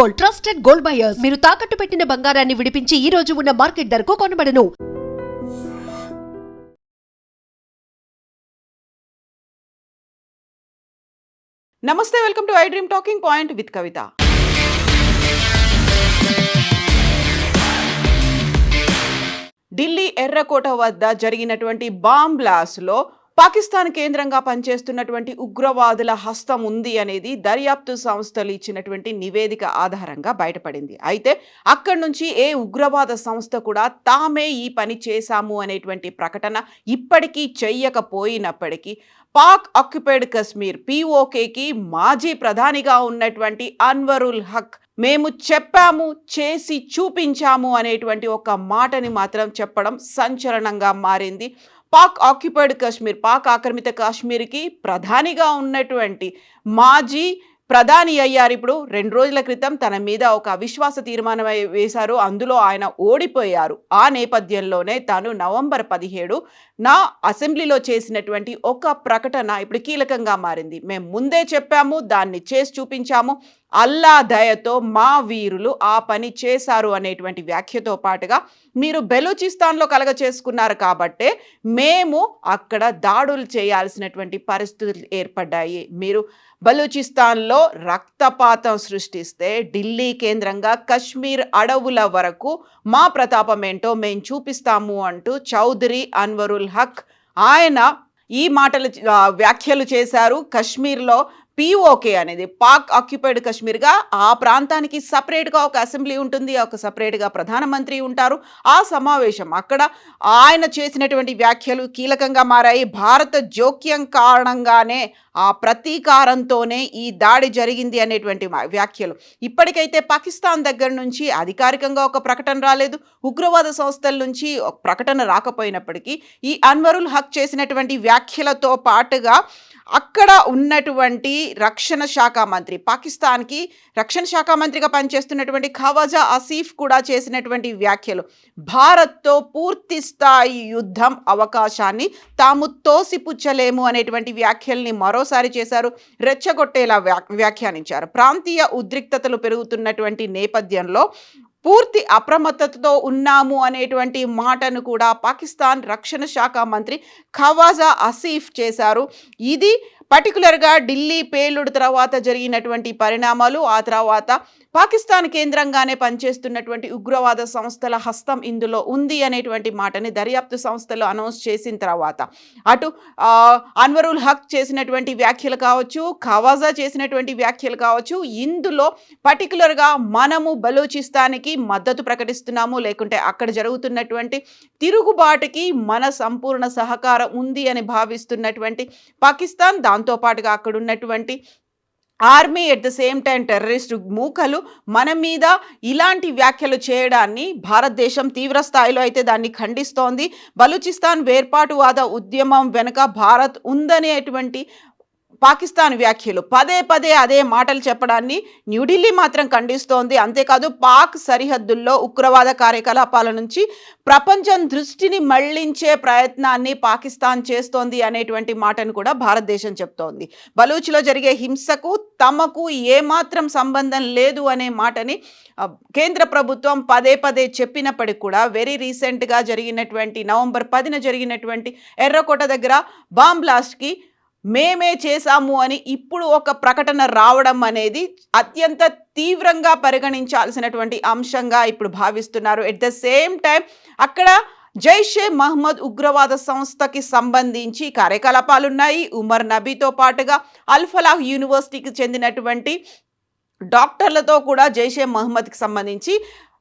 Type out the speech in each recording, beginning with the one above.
Gold, trusted gold buyers. మీరు తాకట్టు పెట్టిన బంగారాన్ని విడిపించి ఈ రోజు ఉన్న మార్కెట్ ధరకు కొనబడను. నమస్తే, welcome to I dream talking point with Kavitha. Delhi ఎర్రకోట వద్ద జరిగినటువంటి బాంబ్ బ్లాస్ట్లో పాకిస్తాన్ కేంద్రంగా పనిచేస్తున్నటువంటి ఉగ్రవాదుల హస్తం ఉంది అనేది దర్యాప్తు సంస్థలు ఇచ్చినటువంటి నివేదిక ఆధారంగా బయటపడింది. అయితే అక్కడి నుంచి ఏ ఉగ్రవాద సంస్థ కూడా తామే ఈ పని చేశాము అనేటువంటి ప్రకటన ఇప్పటికీ చెయ్యకపోయినప్పటికీ పాక్ ఆక్యుపైడ్ కశ్మీర్ POKకి మాజీ ప్రధానిగా ఉన్నటువంటి అన్వరుల్ హక్ మేము చెప్పాము, చేసి చూపించాము అనేటువంటి ఒక మాటని మాత్రం చెప్పడం సంచలనంగా మారింది. పాక్ ఆక్యుపైడ్ కశ్మీర్, పాక్ ఆక్రమిత కాశ్మీర్కి ప్రధానిగా ఉన్నటువంటి మాజీ ప్రధాని అయ్యారు. ఇప్పుడు 2 రోజుల క్రితం తన మీద ఒక అవిశ్వాస తీర్మానం వేశారు. అందులో ఆయన ఓడిపోయారు. ఆ నేపథ్యంలోనే తాను నవంబర్ 17 అసెంబ్లీలో చేసినటువంటి ఒక ప్రకటన ఇప్పుడు కీలకంగా మారింది. మేము ముందే చెప్పాము, దాన్ని చేసి చూపించాము, అల్లా దయతో మా వీరులు ఆ పని చేశారు అనేటువంటి వ్యాఖ్యతో పాటుగా మీరు బెలూచిస్తాన్లో కలగ చేసుకున్నారు కాబట్టే మేము అక్కడ దాడులు చేయాల్సినటువంటి పరిస్థితులు ఏర్పడ్డాయి. మీరు బలూచిస్తాన్లో రక్తపాతం సృష్టిస్తే ఢిల్లీ కేంద్రంగా కశ్మీర్ అడవుల వరకు మా ప్రతాపం ఏంటో మేము చూపిస్తాము అంటూ చౌదరి అన్వరుల్ హక్ ఆయన ఈ వ్యాఖ్యలు చేశారు. కశ్మీర్లో POK అనేది పాక్ ఆక్యుపైడ్ కశ్మీర్గా ఆ ప్రాంతానికి సపరేట్గా ఒక అసెంబ్లీ ఉంటుంది, ఒక సపరేట్గా ప్రధానమంత్రి ఉంటారు. ఆ సమావేశం అక్కడ ఆయన చేసినటువంటి వ్యాఖ్యలు కీలకంగా మారాయి. భారత జోక్యం కారణంగానే ఆ ప్రతీకారంతోనే ఈ దాడి జరిగింది అనేటువంటి వ్యాఖ్యలు. ఇప్పటికైతే పాకిస్తాన్ దగ్గర నుంచి అధికారికంగా ఒక ప్రకటన రాలేదు, ఉగ్రవాద సంస్థల నుంచి ఒక ప్రకటన రాకపోయినప్పటికీ ఈ అన్వరుల్ హక్ చేసినటువంటి వ్యాఖ్యలతో పాటుగా అక్కడ ఉన్నటువంటి రక్షణ శాఖ మంత్రి, పాకిస్తాన్కి రక్షణ శాఖ మంత్రిగా పనిచేస్తున్నటువంటి ఖవాజా ఆసిఫ్ కూడా చేసినటువంటి వ్యాఖ్యలు భారత్తో పూర్తి స్థాయి యుద్ధం అవకాశాన్ని తాము తోసిపుచ్చలేము అనేటువంటి వ్యాఖ్యల్ని మరోసారి చేశారు. రెచ్చగొట్టేలా వ్యాఖ్యానించారు. ప్రాంతీయ ఉద్రిక్తతలు పెరుగుతున్నటువంటి నేపథ్యంలో పూర్తి అప్రమత్తతతో ఉన్నాము అనేటువంటి మాటను కూడా పాకిస్తాన్ రక్షణ శాఖ మంత్రి ఖవాజా ఆసిఫ్ చేశారు. ఇది పర్టికులర్గా ఢిల్లీ పేలుడు తర్వాత జరిగినటువంటి పరిణామాలు, ఆ తర్వాత పాకిస్తాన్ కేంద్రంగానే పనిచేస్తున్నటువంటి ఉగ్రవాద సంస్థల హస్తం ఇందులో ఉంది అనేటువంటి మాటని దర్యాప్తు సంస్థలు అనౌన్స్ చేసిన తర్వాత అటు అన్వరుల్ హక్ చేసినటువంటి వ్యాఖ్యలు కావచ్చు, ఖవాజా చేసినటువంటి వ్యాఖ్యలు కావచ్చు, ఇందులో పర్టికులర్గా మనము బలూచిస్తాన్కి మద్దతు ప్రకటిస్తున్నాము, లేకుంటే అక్కడ జరుగుతున్నటువంటి తిరుగుబాటుకి మన సంపూర్ణ సహకారం ఉంది అని భావిస్తున్నటువంటి పాకిస్తాన్, దాంతోపాటుగా అక్కడ ఉన్నటువంటి army, at the same time terrorist మూకలు మన మీద ఇలాంటి వ్యాఖ్యలు చేయడాన్ని భారతదేశం తీవ్ర స్థాయిలో అయితే దాన్ని ఖండిస్తోంది. బలూచిస్తాన్ వేర్పాటువాద ఉద్యమం వెనుక భారత్ ఉందనేటువంటి పాకిస్తాన్ వ్యాఖ్యలు పదే పదే అదే మాటలు చెప్పడాన్ని న్యూఢిల్లీ మాత్రం ఖండిస్తోంది. అంతేకాదు పాక్ సరిహద్దుల్లో ఉగ్రవాద కార్యకలాపాల నుంచి ప్రపంచం దృష్టిని మళ్లించే ప్రయత్నాన్ని పాకిస్తాన్ చేస్తోంది అనేటువంటి మాటను కూడా భారతదేశం చెప్తోంది. బలూచ్లో జరిగే హింసకు తమకు ఏమాత్రం సంబంధం లేదు అనే మాటని కేంద్ర ప్రభుత్వం పదే పదే చెప్పినప్పటికీ కూడా వెరీ రీసెంట్గా జరిగినటువంటి నవంబర్ 10 జరిగినటువంటి ఎర్రకోట దగ్గర బాంబ్ బ్లాస్ట్కి మేమే చేశాము అని ఇప్పుడు ఒక ప్రకటన రావడం అనేది అత్యంత తీవ్రంగా పరిగణించాల్సినటువంటి అంశంగా ఇప్పుడు భావిస్తున్నారు. ఎట్ ద సేమ్ టైం అక్కడ జైషే మహమ్మద్ ఉగ్రవాద సంస్థకి సంబంధించి కార్యకలాపాలున్నాయి. ఉమర్ నబీతో పాటుగా అల్-ఫలాహ్ యూనివర్సిటీకి చెందినటువంటి డాక్టర్లతో కూడా జైషే మహమ్మద్కి సంబంధించి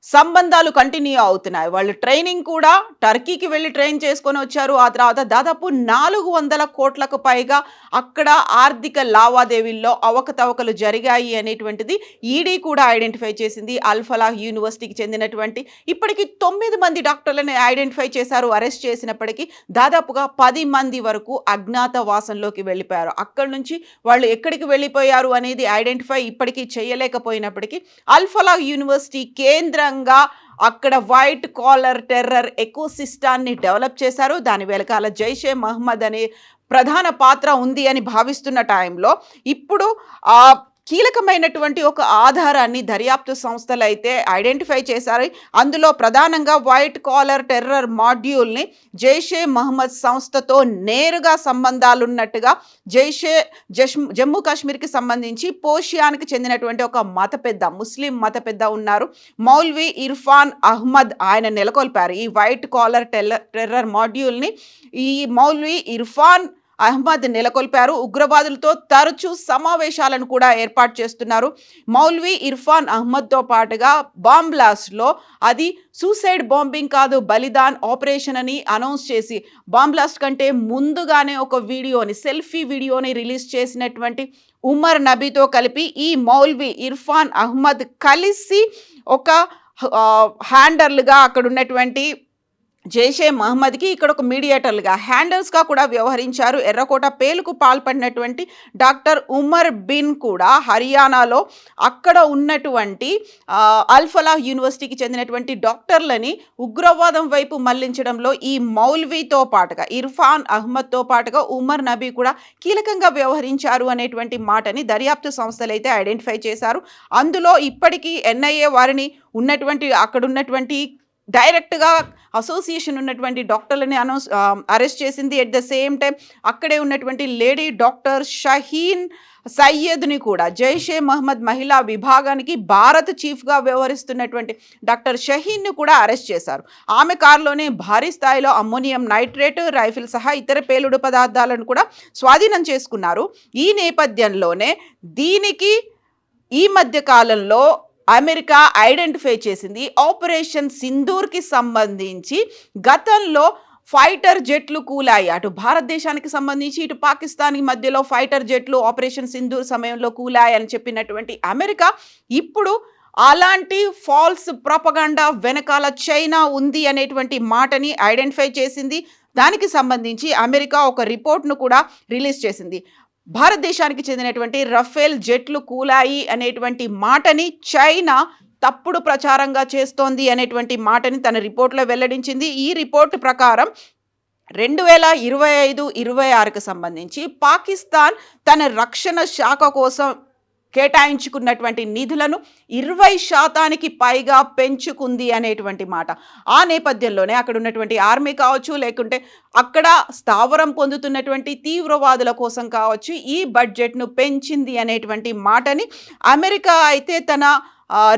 సంబంధాలు కంటిన్యూ అవుతున్నాయి. వాళ్ళు ట్రైనింగ్ కూడా టర్కీకి వెళ్ళి ట్రైన్ చేసుకొని వచ్చారు. ఆ తర్వాత దాదాపు 400 కోట్లకు పైగా అక్కడ ఆర్థిక లావాదేవీల్లో అవకతవకలు జరిగాయి అనేటువంటిది ఈడీ కూడా ఐడెంటిఫై చేసింది. అల్-ఫలాహ్ యూనివర్సిటీకి చెందినటువంటి ఇప్పటికీ 9 మంది డాక్టర్లను ఐడెంటిఫై చేశారు. అరెస్ట్ చేసినప్పటికీ దాదాపుగా 10 మంది వరకు అజ్ఞాతవాసంలోకి వెళ్ళిపోయారు. అక్కడి నుంచి వాళ్ళు ఎక్కడికి వెళ్ళిపోయారు అనేది ఐడెంటిఫై ఇప్పటికీ చేయలేకపోయినప్పటికీ అల్-ఫలాహ్ యూనివర్సిటీ కేంద్ర అక్కడ వైట్ కాలర్ టెర్రర్ ఎకోసిస్టాన్ని డెవలప్ చేశారు. దాని వెనకాల జైషే మహమ్మద్ అనే ప్రధాన పాత్ర ఉంది అని భావిస్తున్న టైంలో ఇప్పుడు కీలకమైనటువంటి ఒక ఆధారాన్ని దర్యాప్తు సంస్థలు అయితే ఐడెంటిఫై చేశారు. అందులో ప్రధానంగా వైట్ కాలర్ టెర్రర్ మాడ్యూల్ని జైషే మహమ్మద్ సంస్థతో నేరుగా సంబంధాలున్నట్టుగా జమ్మూ కాశ్మీర్కి సంబంధించి పోషియానికి చెందినటువంటి ఒక ముస్లిం మత పెద్ద ఉన్నారు. మౌల్వీ ఇర్ఫాన్ అహ్మద్ ఆయన నెలకొల్పారు ఈ వైట్ కాలర్ టెర్రర్ మాడ్యూల్ని. ఈ మౌల్వీ ఇర్ఫాన్ అహ్మద్ నెలకొల్పారు. ఉగ్రవాదులతో తరచూ సమావేశాలను కూడా ఏర్పాటు చేస్తున్నారు. మౌల్వీ ఇర్ఫాన్ అహ్మద్తో పాటుగా బాంబ్ బ్లాస్ట్లో అది సూసైడ్ బాంబింగ్ కాదు, బలిదాన్ ఆపరేషన్ అని అనౌన్స్ చేసి బాంబ్ బ్లాస్ట్ కంటే ముందుగానే ఒక సెల్ఫీ వీడియోని రిలీజ్ చేసినటువంటి ఉమర్ నబీతో కలిపి ఈ మౌల్వీ ఇర్ఫాన్ అహ్మద్ కలిసి ఒక హ్యాండర్లుగా అక్కడ ఉన్నటువంటి జైషే మహమ్మద్కి ఇక్కడ ఒక మీడియేటర్లుగా హ్యాండల్స్గా కూడా వ్యవహరించారు. ఎర్రకోట పేలుకు పాల్పడినటువంటి డాక్టర్ ఉమర్ బిన్ కూడా హర్యానాలో అక్కడ ఉన్నటువంటి అల్ఫలాహ్ యూనివర్సిటీకి చెందినటువంటి డాక్టర్లని ఉగ్రవాదం వైపు మళ్లించడంలో ఈ మౌల్వీతో పాటుగా ఇర్ఫాన్ అహ్మద్తో పాటుగా ఉమర్ నబీ కూడా కీలకంగా వ్యవహరించారు అనేటువంటి మాటని దర్యాప్తు సంస్థలు అయితే ఐడెంటిఫై చేశారు. అందులో ఇప్పటికీ ఎన్ఐఏ వారిని అక్కడ ఉన్నటువంటి డైరెక్ట్గా అసోసియేషన్ ఉన్నటువంటి డాక్టర్లని అరెస్ట్ చేసింది. ఎట్ ద సేమ్ టైం అక్కడే ఉన్నటువంటి లేడీ డాక్టర్ షహీన్ సయ్యద్ని కూడా జైషే మహమ్మద్ మహిళా విభాగానికి భారత్ చీఫ్గా వ్యవహరిస్తున్నటువంటి డాక్టర్ షహీన్ను కూడా అరెస్ట్ చేశారు. ఆమె కారులోనే భారీ స్థాయిలో అమ్మోనియం నైట్రేట్, రైఫిల్ సహా ఇతర పేలుడు పదార్థాలను కూడా స్వాధీనం చేసుకున్నారు. ఈ నేపథ్యంలోనే దీనికి ఈ మధ్య కాలంలో అమెరికా ఐడెంటిఫై చేసింది ఆపరేషన్ సింధూర్కి సంబంధించి గతంలో ఫైటర్ జెట్లు కూలాయి. అటు భారతదేశానికి సంబంధించి ఇటు పాకిస్తాన్కి మధ్యలో ఫైటర్ జెట్లు ఆపరేషన్ సింధూర్ సమయంలో కూలాయి అని చెప్పినటువంటి అమెరికా ఇప్పుడు అలాంటి ఫాల్స్ ప్రొపగండా వెనకాల చైనా ఉంది అనేటువంటి మాటని ఐడెంటిఫై చేసింది. దానికి సంబంధించి అమెరికా ఒక రిపోర్ట్ను కూడా రిలీజ్ చేసింది. భారతదేశానికి చెందినటువంటి రఫేల్ జెట్లు కూలాయి అనేటువంటి మాటని చైనా తప్పుడు ప్రచారంగా చేస్తోంది అనేటువంటి మాటని తన రిపోర్ట్లో వెల్లడించింది. ఈ రిపోర్టు ప్రకారం 2025-26కు సంబంధించి పాకిస్తాన్ తన రక్షణ శాఖ కోసం కేటాయించుకున్నటువంటి నిధులను 20% పైగా పెంచుకుంది అనేటువంటి మాట. ఆ నేపథ్యంలోనే అక్కడ ఉన్నటువంటి ఆర్మీ కావచ్చు, లేకుంటే అక్కడ స్థావరం పొందుతున్నటువంటి తీవ్రవాదుల కోసం కావచ్చు ఈ బడ్జెట్ను పెంచింది అనేటువంటి మాటని అమెరికా అయితే తన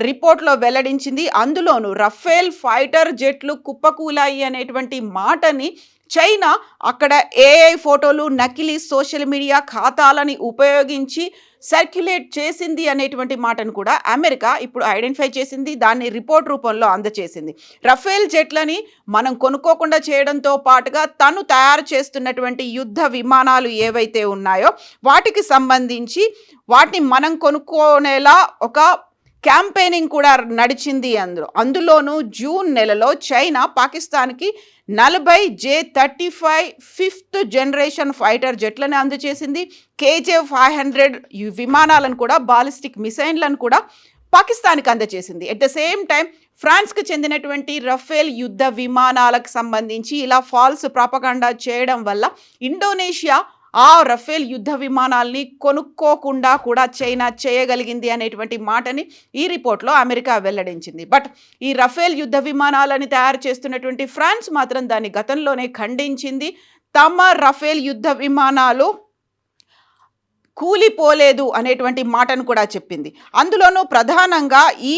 రిపోర్ట్లో వెల్లడించింది. అందులోనూ రఫేల్ ఫైటర్ జెట్లు కుప్పకూలాయి అనేటువంటి మాటని చైనా అక్కడ ఏఐ ఫోటోలు, నకిలీ సోషల్ మీడియా ఖాతాలని ఉపయోగించి సర్క్యులేట్ చేసింది అనేటువంటి మాటను కూడా అమెరికా ఇప్పుడు ఐడెంటిఫై చేసింది. దాన్ని రిపోర్ట్ రూపంలో అందజేసింది. రఫేల్ జెట్లని మనం కొనుక్కోకుండా చేయడంతో పాటుగా తను తయారు చేస్తున్నటువంటి యుద్ధ విమానాలు ఏవైతే ఉన్నాయో వాటికి సంబంధించి వాటిని మనం కొనుక్కోనేలా ఒక క్యాంపెయినింగ్ కూడా నడిచింది. అందులోనూ జూన్ నెలలో చైనా పాకిస్తాన్కి 40 J-35 5th generation fighter జెట్లను అందజేసింది. KJ-500 విమానాలను కూడా, బాలిస్టిక్ మిసైన్లను కూడా పాకిస్తాన్కి అందజేసింది. ఎట్ ద సేమ్ టైం ఫ్రాన్స్కి చెందినటువంటి రఫేల్ యుద్ధ విమానాలకు సంబంధించి ఇలా ఫాల్స్ ప్రాపగాండా చేయడం వల్ల ఇండోనేషియా ఆ రఫేల్ యుద్ధ విమానాల్ని కొనుక్కోకుండా కూడా చైనా చేయగలిగింది అనేటువంటి మాటని ఈ రిపోర్ట్లో అమెరికా వెల్లడించింది. బట్ ఈ రఫేల్ యుద్ధ విమానాలని తయారు చేస్తున్నటువంటి ఫ్రాన్స్ మాత్రం దాన్ని గతంలోనే ఖండించింది. తమ రఫేల్ యుద్ధ విమానాలు కూలిపోలేదు అనేటువంటి మాటను కూడా చెప్పింది. అందులోనూ ప్రధానంగా ఈ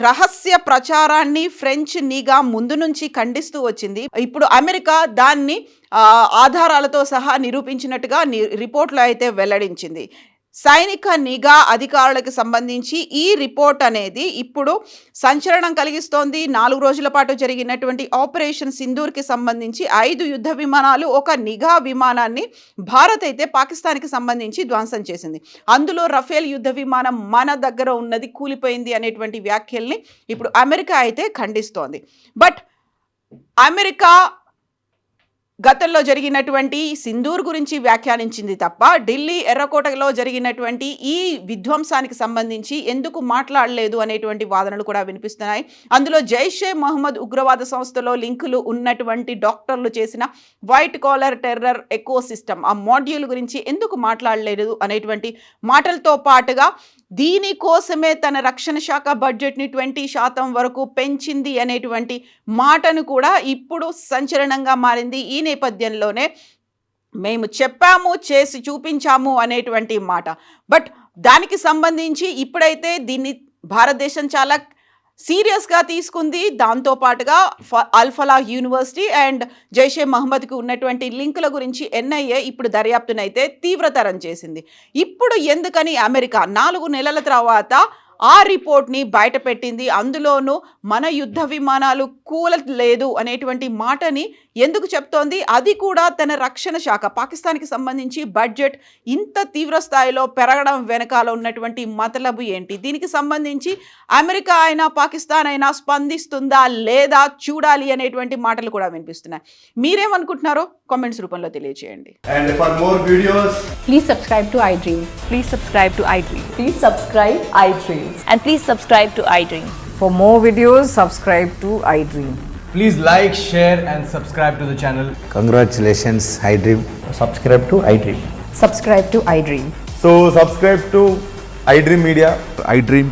రహస్య ప్రచారాన్ని ఫ్రెంచ్ నిఘా ముందు నుంచి ఖండిస్తూ వచ్చింది. ఇప్పుడు అమెరికా దాన్ని ఆధారాలతో సహా నిరూపించినట్టుగా రిపోర్ట్లో అయితే వెల్లడించింది. సైనిక నిఘా అధికారులకు సంబంధించి ఈ రిపోర్ట్ అనేది ఇప్పుడు సంచలనం కలిగిస్తోంది. 4 రోజుల పాటు జరిగినటువంటి ఆపరేషన్ సింధూర్కి సంబంధించి 5 యుద్ధ విమానాలు, ఒక నిఘా విమానాన్ని భారత్ అయితే పాకిస్తాన్కి సంబంధించి ధ్వంసం చేసింది. అందులో రఫేల్ యుద్ధ విమానం మన దగ్గర ఉన్నది కూలిపోయింది అనేటువంటి వ్యాఖ్యల్ని ఇప్పుడు అమెరికా అయితే ఖండిస్తోంది. బట్ అమెరికా గతంలో జరిగినటువంటి సింధూర్ గురించి వ్యాఖ్యానించింది తప్ప ఢిల్లీ ఎర్రకోటలో జరిగినటువంటి ఈ విధ్వంసానికి సంబంధించి ఎందుకు మాట్లాడలేదు అనేటువంటి వాదనలు కూడా వినిపిస్తున్నాయి. అందులో జైషే మహమ్మద్ ఉగ్రవాద సంస్థలో లింకులు ఉన్నటువంటి డాక్టర్లు చేసిన వైట్ కాలర్ టెర్రర్ ఎకోసిస్టమ్ ఆ మాడ్యూల్ గురించి ఎందుకు మాట్లాడలేదు అనేటువంటి మాటలతో పాటుగా దీనికోసమే తన రక్షణ శాఖ బడ్జెట్ని 20% వరకు పెంచింది అనేటువంటి మాటను కూడా ఇప్పుడు సంచలనంగా మారింది. ఈ నేపథ్యంలోనే మేము చెప్పాము, చేసి చూపించాము అనేటువంటి మాట. బట్ దానికి సంబంధించి ఇప్పుడైతే దీన్ని భారతదేశం చాలా సీరియస్గా తీసుకుంది. దాంతోపాటుగా అల్ఫలా యూనివర్సిటీ అండ్ జైషే మహమ్మద్కి ఉన్నటువంటి లింకుల గురించి ఎన్ఐఏ ఇప్పుడు దర్యాప్తునైతే తీవ్రతరం చేసింది. ఇప్పుడు ఎందుకని అమెరికా 4 నెలల తర్వాత ఆ రిపోర్ట్ని బయటపెట్టింది, అందులోనూ మన యుద్ధ విమానాలు కూలలేదు అనేటువంటి మాటని ఎందుకు చెప్తోంది? అది కూడా తన రక్షణ శాఖ పాకిస్తాన్కి సంబంధించి బడ్జెట్ ఇంత తీవ్ర స్థాయిలో పెరగడం వెనకాల ఉన్నటువంటి మతలబు ఏంటి? దీనికి సంబంధించి అమెరికా అయినా పాకిస్తాన్ అయినా స్పందిస్తుందా లేదా చూడాలి అనేటువంటి మాటలు కూడా వినిపిస్తున్నాయి. మీరేమనుకుంటున్నారో కామెంట్స్ రూపంలో తెలియజేయండి. And for more videos, Please subscribe to iDream. Please subscribe to iDream. Please subscribe iDream. And please subscribe to iDream. For more videos, subscribe to iDream. please like, share, and subscribe to the channel. Congratulations, iDream. subscribe to iDream. Subscribe to iDream. So subscribe to iDream Media. iDream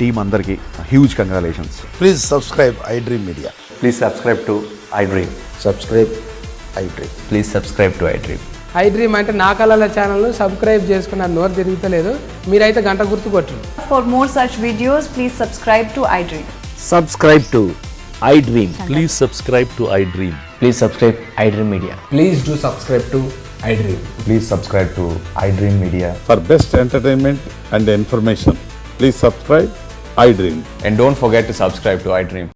team అందరికి huge congratulations. Please subscribe iDream Media. Please subscribe to iDream. Subscribe iDream. Please subscribe to iDream. iDream అంటే నా కళల ఛానల్ను subscribe చేసుకున్న నోరు తిరుగుతలేదు, మీరైతే గంట గుర్తు కొట్టండి. For more such videos, please subscribe to iDream. Subscribe to iDream. Please subscribe to iDream. Please subscribe iDream Media. Please do subscribe to iDream. Please subscribe to iDream Media. For best entertainment and information, please subscribe iDream. And don't forget to subscribe to iDream.